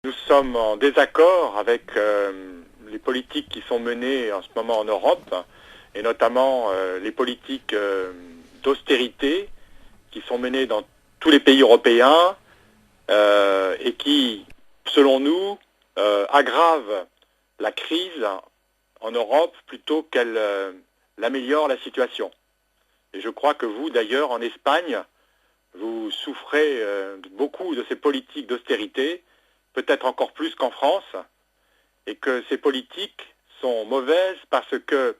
Nous sommes en désaccord avec les politiques qui sont menées en ce moment en Europe, et notamment les politiques d'austérité qui sont menées dans tous les pays européens et qui, selon nous, aggravent la crise en Europe plutôt qu'elle l'améliore la situation. Et je crois que vous, d'ailleurs, en Espagne, vous souffrez beaucoup de ces politiques d'austérité, peut-être encore plus qu'en France, et que ces politiques sont mauvaises parce que,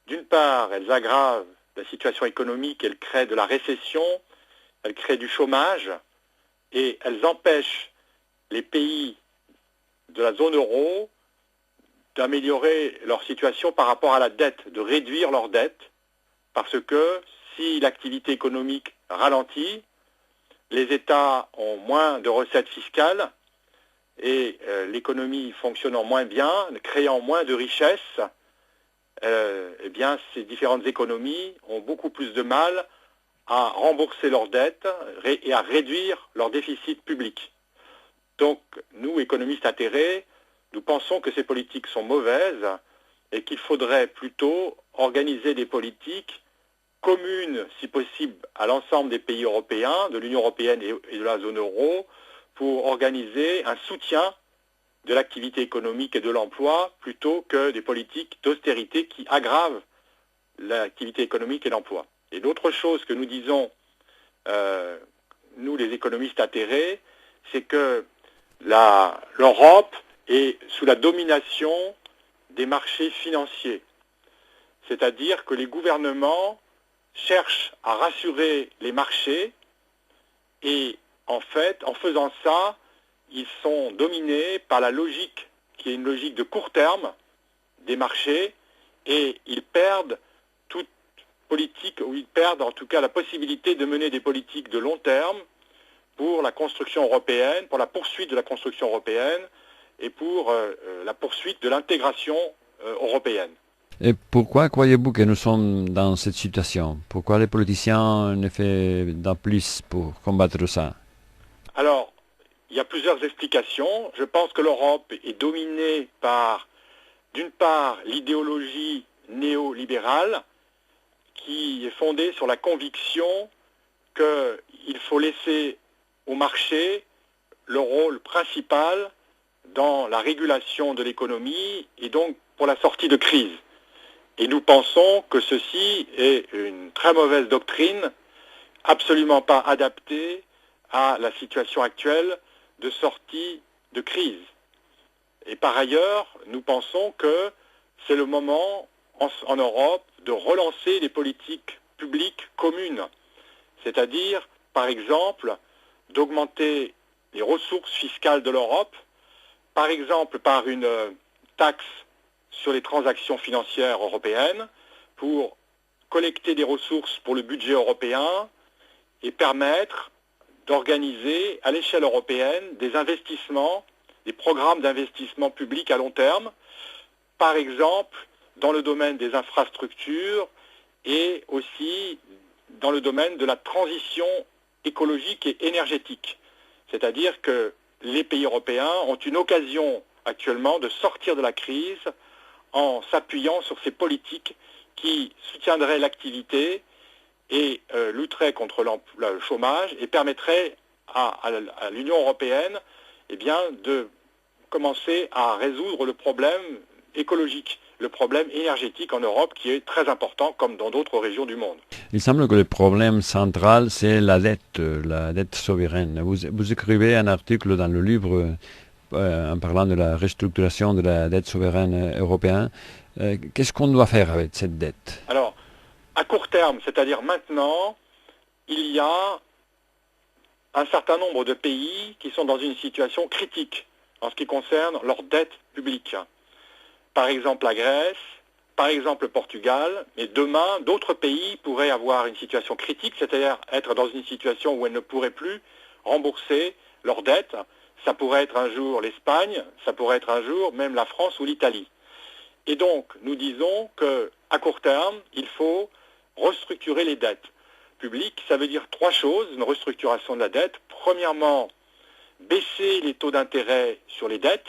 d'une part, elles aggravent la situation économique, elles créent de la récession, elles créent du chômage, et elles empêchent les pays de la zone euro d'améliorer leur situation par rapport à la dette, de réduire leur dette, parce que si l'activité économique ralentit, les États ont moins de recettes fiscales et l'économie fonctionnant moins bien, créant moins de richesses, eh bien, ces différentes économies ont beaucoup plus de mal à rembourser leurs dettes et à réduire leur déficit public. Donc, nous, économistes atterrés, nous pensons que ces politiques sont mauvaises et qu'il faudrait plutôt organiser des politiques communes, si possible, à l'ensemble des pays européens, de l'Union européenne et de la zone euro, pour organiser un soutien de l'activité économique et de l'emploi plutôt que des politiques d'austérité qui aggravent l'activité économique et l'emploi. Et l'autre chose que nous disons, nous les économistes atterrés, c'est que l'Europe est sous la domination des marchés financiers. C'est-à-dire que les gouvernements cherchent à rassurer les marchés et en fait, en faisant ça, ils sont dominés par la logique qui est une logique de court terme des marchés et ils perdent toute politique, ou ils perdent en tout cas la possibilité de mener des politiques de long terme pour la construction européenne, pour la poursuite de la construction européenne et pour la poursuite de l'intégration européenne. Et pourquoi croyez-vous que nous sommes dans cette situation? Pourquoi les politiciens ne font pas plus pour combattre ça? Alors, il y a plusieurs explications. Je pense que l'Europe est dominée par, d'une part, l'idéologie néolibérale qui est fondée sur la conviction qu'il faut laisser au marché le rôle principal dans la régulation de l'économie et donc pour la sortie de crise. Et nous pensons que ceci est une très mauvaise doctrine, absolument pas adaptée à la situation actuelle de sortie de crise. Et par ailleurs, nous pensons que c'est le moment en Europe de relancer les politiques publiques communes, c'est-à-dire, par exemple, d'augmenter les ressources fiscales de l'Europe, par exemple par une taxe sur les transactions financières européennes, pour collecter des ressources pour le budget européen et permettre d'organiser à l'échelle européenne des investissements, des programmes d'investissement public à long terme, par exemple dans le domaine des infrastructures et aussi dans le domaine de la transition écologique et énergétique. C'est-à-dire que les pays européens ont une occasion actuellement de sortir de la crise en s'appuyant sur ces politiques qui soutiendraient l'activité et lutteraient contre le chômage et permettraient à l'Union européenne de commencer à résoudre le problème écologique, le problème énergétique en Europe qui est très important comme dans d'autres régions du monde. Il semble que le problème central, c'est la dette souveraine. Vous écrivez un article dans le livre en parlant de la restructuration de la dette souveraine européenne. Qu'est-ce qu'on doit faire avec cette dette? Alors, à court terme, c'est-à-dire maintenant, il y a un certain nombre de pays qui sont dans une situation critique en ce qui concerne leur dette publique. Par exemple la Grèce, par exemple le Portugal, mais demain, d'autres pays pourraient avoir une situation critique, c'est-à-dire être dans une situation où elles ne pourraient plus rembourser leurs dettes. Ça pourrait être un jour l'Espagne, ça pourrait être un jour même la France ou l'Italie. Et donc, nous disons qu'à court terme, il faut restructurer les dettes publiques. Ça veut dire trois choses, une restructuration de la dette. Premièrement, baisser les taux d'intérêt sur les dettes.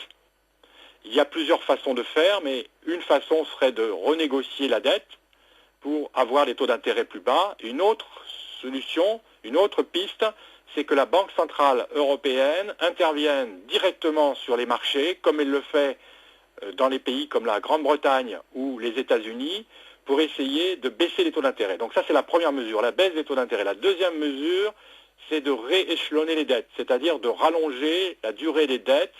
Il y a plusieurs façons de faire, mais une façon serait de renégocier la dette pour avoir des taux d'intérêt plus bas. Une autre solution, une autre piste, c'est que la Banque centrale européenne intervienne directement sur les marchés, comme elle le fait dans les pays comme la Grande-Bretagne ou les États-Unis, pour essayer de baisser les taux d'intérêt. Donc ça, c'est la première mesure, la baisse des taux d'intérêt. La deuxième mesure, c'est de rééchelonner les dettes, c'est-à-dire de rallonger la durée des dettes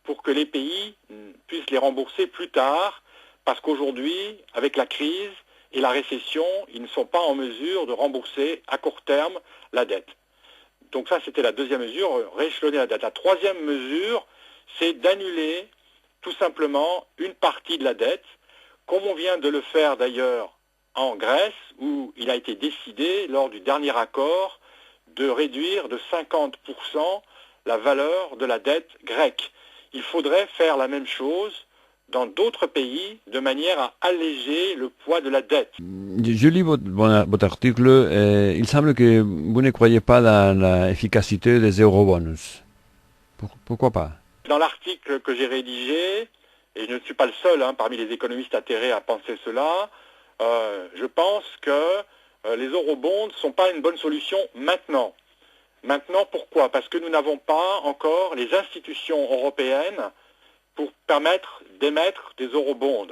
pour que les pays puissent les rembourser plus tard, parce qu'aujourd'hui, avec la crise et la récession, ils ne sont pas en mesure de rembourser à court terme la dette. Donc ça, c'était la deuxième mesure, rééchelonner la dette. La troisième mesure, c'est d'annuler tout simplement une partie de la dette, comme on vient de le faire d'ailleurs en Grèce, où il a été décidé, lors du dernier accord, de réduire de 50% la valeur de la dette grecque. Il faudrait faire la même chose dans d'autres pays, de manière à alléger le poids de la dette. Je lis votre article. Il semble que vous ne croyez pas la efficacité des eurobonus. Pourquoi pas? Dans l'article que j'ai rédigé, et je ne suis pas le seul parmi les économistes atterrés à penser cela, je pense que les eurobonds ne sont pas une bonne solution maintenant. Maintenant, pourquoi? Parce que nous n'avons pas encore les institutions européennes pour permettre d'émettre des eurobonds.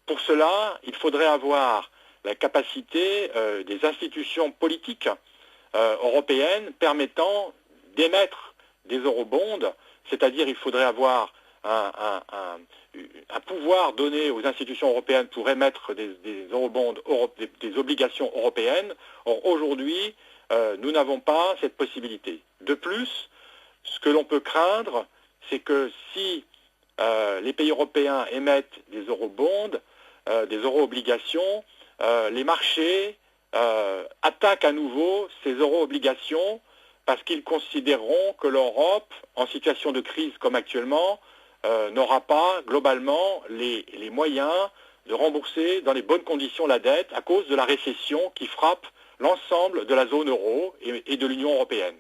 Pour cela, il faudrait avoir la capacité des institutions politiques européennes permettant d'émettre des eurobonds, c'est-à-dire il faudrait avoir un pouvoir donné aux institutions européennes pour émettre des eurobonds, des obligations européennes. Or, aujourd'hui, nous n'avons pas cette possibilité. De plus, ce que l'on peut craindre, c'est que si les pays européens émettent des eurobonds, des euro-obligations, les marchés attaquent à nouveau ces euro-obligations parce qu'ils considéreront que l'Europe, en situation de crise comme actuellement, n'aura pas globalement les moyens de rembourser dans les bonnes conditions la dette à cause de la récession qui frappe l'ensemble de la zone euro et de l'Union européenne.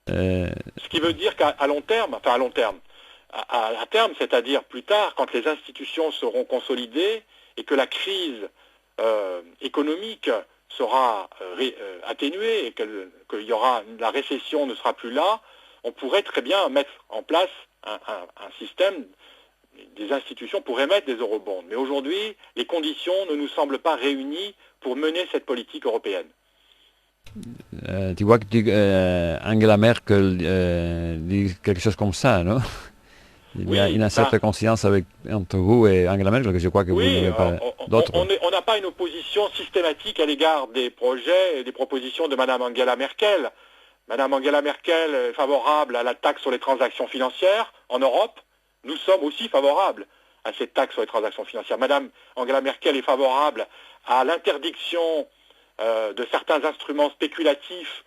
Ce qui veut dire qu'à long terme, à terme, c'est-à-dire plus tard, quand les institutions seront consolidées et que la crise économique sera atténuée et qu'il y aura la récession ne sera plus là, on pourrait très bien mettre en place un système, des institutions pour émettre des eurobonds. Mais aujourd'hui, les conditions ne nous semblent pas réunies pour mener cette politique européenne. Tu vois que Angela Merkel dit quelque chose comme ça, non? Il y a une certaine conscience entre vous et Angela Merkel que je crois que vous n'avez pas d'autres. On n'a pas une opposition systématique à l'égard des projets et des propositions de Mme Angela Merkel. Mme Angela Merkel est favorable à la taxe sur les transactions financières en Europe. Nous sommes aussi favorables à cette taxe sur les transactions financières. Mme Angela Merkel est favorable à l'interdiction de certains instruments spéculatifs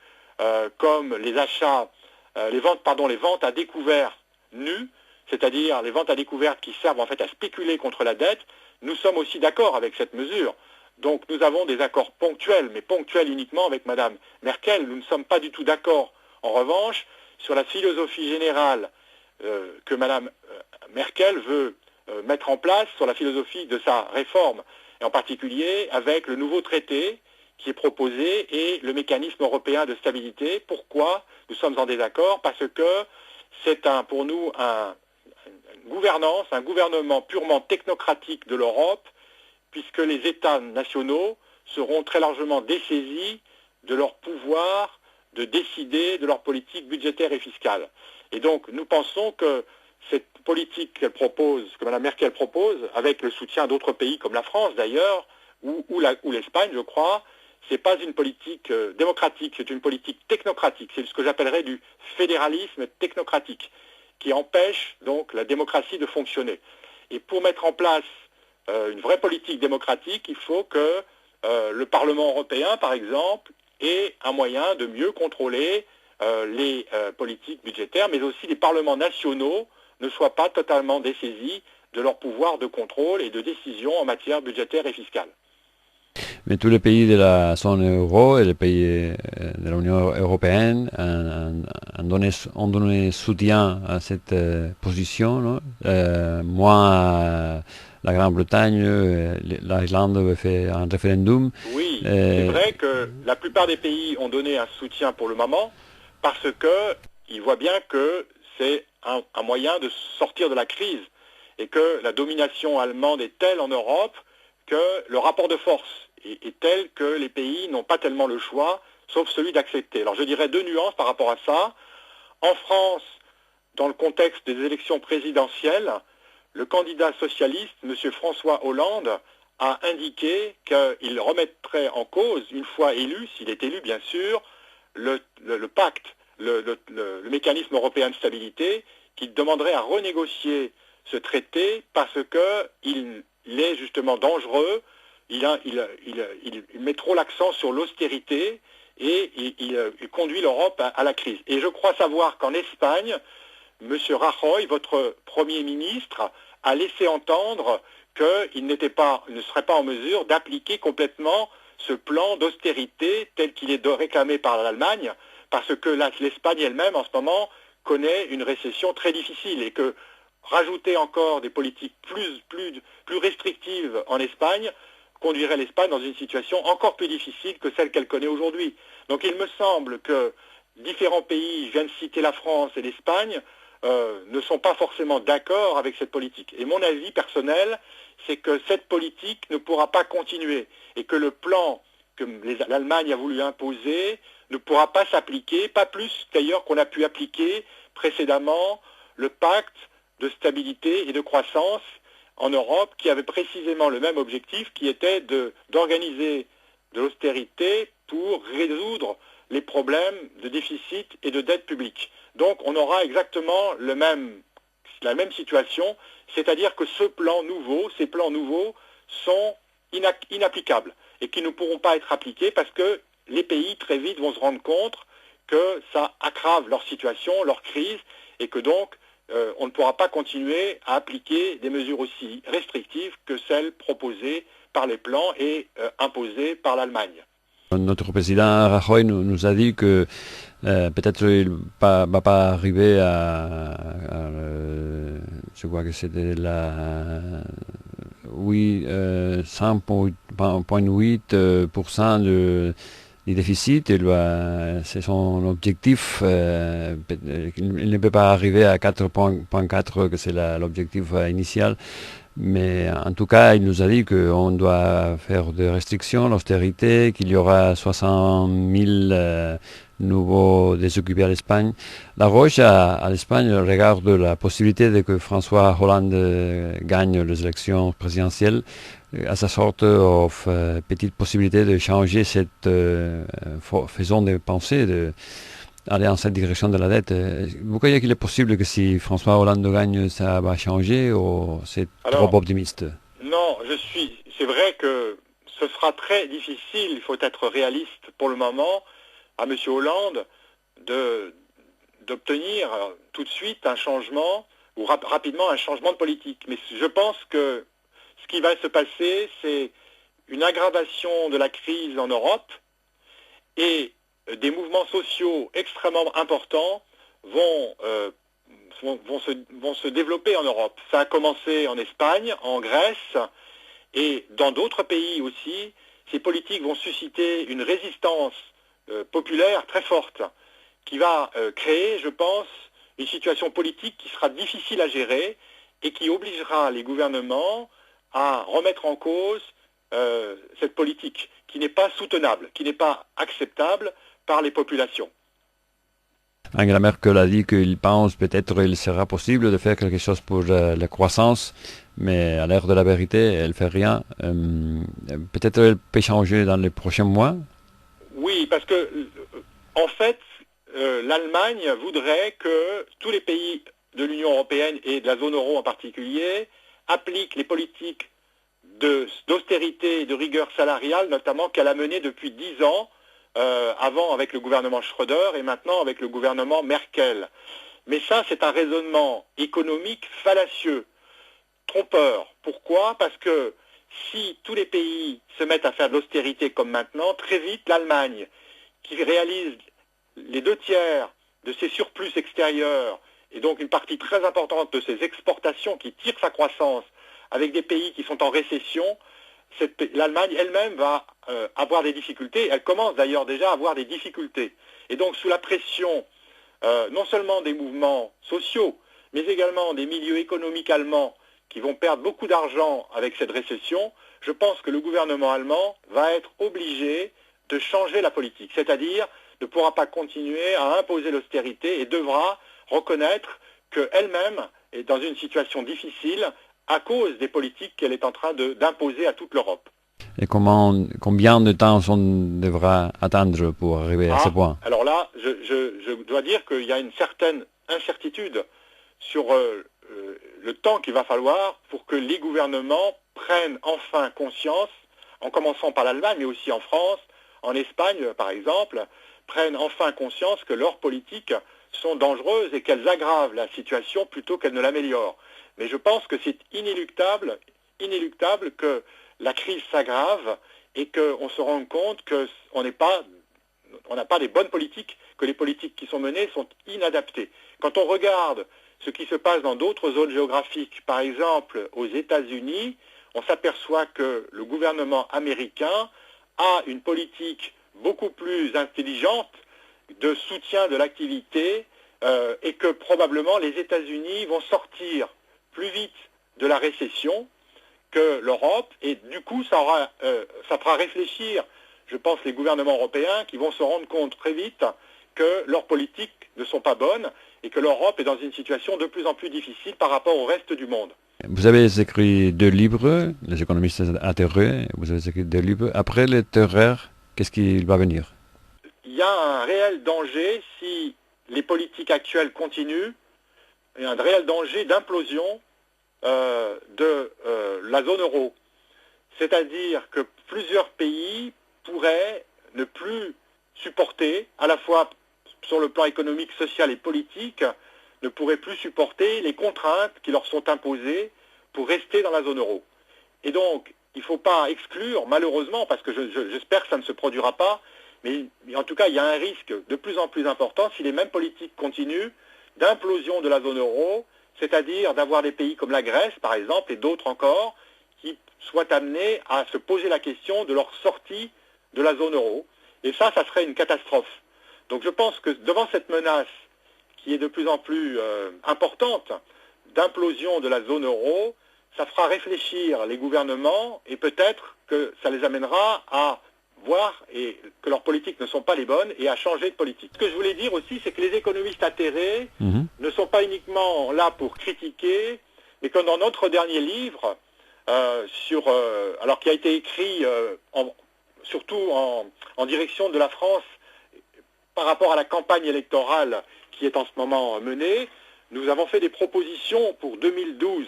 comme les ventes à découvert nues, c'est-à-dire les ventes à découvert qui servent en fait à spéculer contre la dette. Nous sommes aussi d'accord avec cette mesure. Donc nous avons des accords ponctuels, mais ponctuels uniquement avec Mme Merkel. Nous ne sommes pas du tout d'accord, en revanche, sur la philosophie générale que Mme Merkel veut mettre en place, sur la philosophie de sa réforme, et en particulier avec le nouveau traité qui est proposé et le mécanisme européen de stabilité. Pourquoi nous sommes en désaccord? Parce que c'est pour nous un gouvernement purement technocratique de l'Europe, puisque les États nationaux seront très largement dessaisis de leur pouvoir de décider de leur politique budgétaire et fiscale. Et donc nous pensons que cette politique qu'elle propose, que Mme Merkel propose, avec le soutien d'autres pays comme la France d'ailleurs, ou l'Espagne je crois, c'est pas une politique démocratique, c'est une politique technocratique, c'est ce que j'appellerais du fédéralisme technocratique, qui empêche donc la démocratie de fonctionner. Et pour mettre en place une vraie politique démocratique, il faut que le Parlement européen, par exemple, ait un moyen de mieux contrôler les politiques budgétaires, mais aussi les parlements nationaux ne soient pas totalement dessaisis de leur pouvoir de contrôle et de décision en matière budgétaire et fiscale. Mais tous les pays de la zone euro et les pays de l'Union européenne ont donné soutien à cette position, non? Moins la Grande-Bretagne, l'Irlande avait fait un référendum. Oui, c'est vrai que la plupart des pays ont donné un soutien pour le moment parce qu'ils voient bien que c'est un moyen de sortir de la crise et que la domination allemande est telle en Europe que le rapport de force est tel que les pays n'ont pas tellement le choix, sauf celui d'accepter. Alors je dirais deux nuances par rapport à ça. En France, dans le contexte des élections présidentielles, le candidat socialiste, M. François Hollande, a indiqué qu'il remettrait en cause, une fois élu, s'il est élu bien sûr, le pacte, le mécanisme européen de stabilité, qu'il demanderait à renégocier ce traité parce qu'il est justement dangereux, il met trop l'accent sur l'austérité et il conduit l'Europe à la crise. Et je crois savoir qu'en Espagne, M. Rajoy, votre Premier ministre, a laissé entendre qu'il ne serait pas en mesure d'appliquer complètement ce plan d'austérité tel qu'il est réclamé par l'Allemagne, parce que l'Espagne elle-même, en ce moment, connaît une récession très difficile et que rajouter encore des politiques plus restrictives en Espagne conduirait l'Espagne dans une situation encore plus difficile que celle qu'elle connaît aujourd'hui. Donc il me semble que différents pays, je viens de citer la France et l'Espagne, ne sont pas forcément d'accord avec cette politique. Et mon avis personnel, c'est que cette politique ne pourra pas continuer et que le plan que l'Allemagne a voulu imposer ne pourra pas s'appliquer, pas plus d'ailleurs qu'on a pu appliquer précédemment le pacte de stabilité et de croissance en Europe qui avait précisément le même objectif qui était d'organiser de l'austérité pour résoudre les problèmes de déficit et de dette publique. Donc on aura exactement la même situation, c'est-à-dire que ces plans nouveaux sont inapplicables et qui ne pourront pas être appliqués parce que les pays très vite vont se rendre compte que ça aggrave leur situation, leur crise et que donc on ne pourra pas continuer à appliquer des mesures aussi restrictives que celles proposées par les plans et imposées par l'Allemagne. Notre président Rajoy nous a dit que peut-être il ne va pas arriver je crois que c'était oui, 5,8% du déficit. C'est son objectif. Il ne peut pas arriver à 4,4, que c'est l'objectif initial. Mais en tout cas, il nous a dit qu'on doit faire des restrictions, l'austérité, qu'il y aura 60 000 nouveaux désoccupés à l'Espagne. La Roche, à l'Espagne, regarde la possibilité de que François Hollande gagne les élections présidentielles. À sa sorte, offre petite possibilité de changer cette façon de penser, aller dans cette direction de la dette. Vous croyez qu'il est possible que si François Hollande gagne, ça va changer ou c'est trop optimiste? Non, c'est vrai que ce sera très difficile, il faut être réaliste pour le moment, à M. Hollande d'obtenir tout de suite un changement, ou rapidement un changement de politique. Mais je pense que ce qui va se passer, c'est une aggravation de la crise en Europe et des mouvements sociaux extrêmement importants vont se développer en Europe. Ça a commencé en Espagne, en Grèce et dans d'autres pays aussi. Ces politiques vont susciter une résistance populaire très forte qui va créer, je pense, une situation politique qui sera difficile à gérer et qui obligera les gouvernements à remettre en cause cette politique qui n'est pas soutenable, qui n'est pas acceptable par les populations. Angela Merkel a dit qu'il pense peut-être qu'il sera possible de faire quelque chose pour la croissance, mais à l'heure de la vérité, elle ne fait rien. Peut-être elle peut changer dans les prochains mois. Oui, parce que en fait, l'Allemagne voudrait que tous les pays de l'Union européenne et de la zone euro en particulier appliquent les politiques d'austérité et de rigueur salariale, notamment qu'elle a menées depuis 10 ans, avant avec le gouvernement Schröder et maintenant avec le gouvernement Merkel. Mais ça, c'est un raisonnement économique fallacieux, trompeur. Pourquoi ? Parce que si tous les pays se mettent à faire de l'austérité comme maintenant, très vite l'Allemagne, qui réalise les 2/3 de ses surplus extérieurs, et donc une partie très importante de ses exportations qui tire sa croissance avec des pays qui sont en récession, l'Allemagne elle-même va avoir des difficultés. Elle commence d'ailleurs déjà à avoir des difficultés. Et donc sous la pression non seulement des mouvements sociaux, mais également des milieux économiques allemands qui vont perdre beaucoup d'argent avec cette récession, je pense que le gouvernement allemand va être obligé de changer la politique, c'est-à-dire ne pourra pas continuer à imposer l'austérité et devra reconnaître qu'elle-même est dans une situation difficile à cause des politiques qu'elle est en train d'imposer à toute l'Europe. Et combien de temps on devra attendre pour arriver à ce point? Alors là, je dois dire qu'il y a une certaine incertitude sur le temps qu'il va falloir pour que les gouvernements prennent enfin conscience, en commençant par l'Allemagne, mais aussi en France, en Espagne par exemple, prennent enfin conscience que leurs politiques sont dangereuses et qu'elles aggravent la situation plutôt qu'elles ne l'améliorent. Mais je pense que c'est inéluctable que la crise s'aggrave et qu'on se rende compte qu'on n'a pas les bonnes politiques, que les politiques qui sont menées sont inadaptées. Quand on regarde ce qui se passe dans d'autres zones géographiques, par exemple aux États-Unis, on s'aperçoit que le gouvernement américain a une politique beaucoup plus intelligente de soutien de l'activité et que probablement les États-Unis vont sortir plus vite de la récession que l'Europe, et du coup ça fera réfléchir, je pense, les gouvernements européens qui vont se rendre compte très vite que leurs politiques ne sont pas bonnes et que l'Europe est dans une situation de plus en plus difficile par rapport au reste du monde. Vous avez écrit 2 livres, Les économistes atterrés, vous avez écrit 2 livres. Après les terreurs, qu'est-ce qui va venir? Il y a un réel danger si les politiques actuelles continuent, il y a un réel danger d'implosion de la zone euro. C'est-à-dire que plusieurs pays pourraient ne plus supporter, à la fois sur le plan économique, social et politique, ne pourraient plus supporter les contraintes qui leur sont imposées pour rester dans la zone euro. Et donc, il ne faut pas exclure, malheureusement, parce que j'espère que ça ne se produira pas, mais en tout cas, il y a un risque de plus en plus important, si les mêmes politiques continuent, d'implosion de la zone euro, c'est-à-dire d'avoir des pays comme la Grèce, par exemple, et d'autres encore, qui soient amenés à se poser la question de leur sortie de la zone euro. Et ça serait une catastrophe. Donc je pense que devant cette menace qui est de plus en plus importante d'implosion de la zone euro, ça fera réfléchir les gouvernements et peut-être que ça les amènera à voir et que leurs politiques ne sont pas les bonnes et à changer de politique. Ce que je voulais dire aussi, c'est que les économistes atterrés ne sont pas uniquement là pour critiquer, mais comme dans notre dernier livre, alors qui a été écrit surtout en direction de la France par rapport à la campagne électorale qui est en ce moment menée, nous avons fait des propositions pour 2012,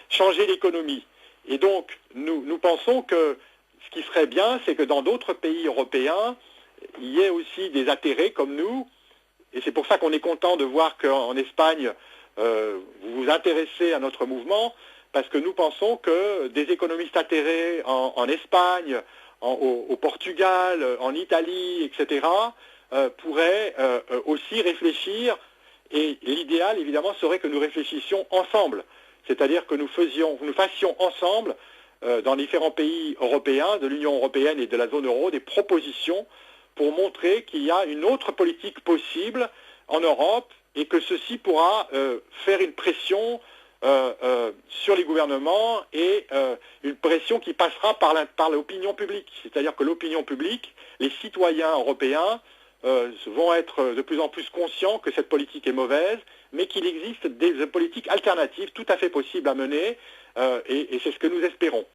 changer l'économie. Et donc, nous pensons que ce qui serait bien, c'est que dans d'autres pays européens, il y ait aussi des atterrés comme nous. Et c'est pour ça qu'on est content de voir qu'en Espagne, vous vous intéressez à notre mouvement, parce que nous pensons que des économistes atterrés en Espagne, au Portugal, en Italie, etc., pourraient aussi réfléchir. Et l'idéal, évidemment, serait que nous réfléchissions ensemble. C'est-à-dire que nous fassions ensemble, dans différents pays européens, de l'Union européenne et de la zone euro, des propositions pour montrer qu'il y a une autre politique possible en Europe et que ceci pourra faire une pression sur les gouvernements et une pression qui passera par l'opinion publique. C'est-à-dire que l'opinion publique, les citoyens européens vont être de plus en plus conscients que cette politique est mauvaise, mais qu'il existe des politiques alternatives tout à fait possibles à mener, et c'est ce que nous espérons.